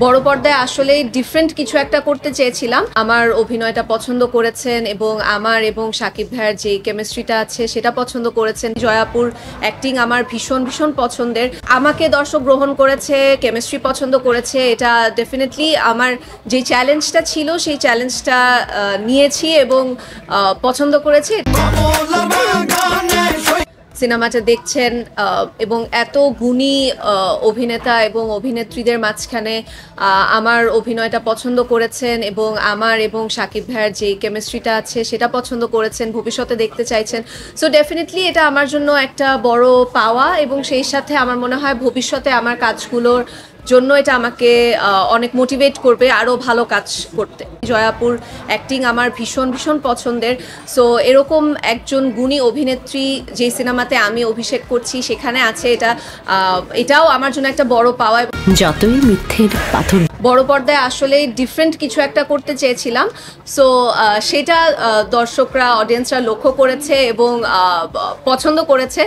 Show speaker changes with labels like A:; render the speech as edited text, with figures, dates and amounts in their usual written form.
A: বড় পর্দায় আসলে ডিফারেন্ট কিছু একটা করতে চেয়েছিলাম। আমার অভিনয়টা পছন্দ করেছেন এবং আমার এবং শাকিব ভাইয়ের যে কেমিস্ট্রিটা আছে সেটা পছন্দ করেছেন। জয়াপুর অ্যাক্টিং আমার ভীষণ ভীষণ পছন্দের। আমাকে দর্শক গ্রহণ করেছে, কেমিস্ট্রি পছন্দ করেছে। এটা ডেফিনেটলি আমার যে চ্যালেঞ্জটা ছিল সেই চ্যালেঞ্জটা নিয়েছি এবং পছন্দ করেছি। সিনেমাটা দেখছেন এবং এত গুণী অভিনেতা এবং অভিনেত্রীদের মাঝখানে আমার অভিনয়টা পছন্দ করেছেন এবং আমার এবং শাকিব ভাইয়ের যে কেমিস্ট্রিটা আছে সেটা পছন্দ করেছেন, ভবিষ্যতে দেখতে চাইছেন। সো ডেফিনেটলি এটা আমার জন্য একটা বড় পাওয়া এবং সেই সাথে আমার মনে হয় ভবিষ্যতে আমার কাজগুলোর জন্য এটা আমাকে অনেক মোটিভেট করবে আরও ভালো কাজ করতে। জয়াপুর অ্যাক্টিং আমার ভীষণ ভীষণ পছন্দের। সো এরকম একজন গুণী অভিনেত্রী যে সিনেমাতে আমি অভিষেক করছি সেখানে আছে, এটাও আমার জন্য একটা বড় পাওয়া।
B: যতই মিথ্যের পাথর
A: বড় পর্দায় আসলে ডিফারেন্ট কিছু একটা করতে চেয়েছিলাম। সো সেটা দর্শকরা, অডিয়েন্সরা লক্ষ্য করেছে এবং পছন্দ করেছে।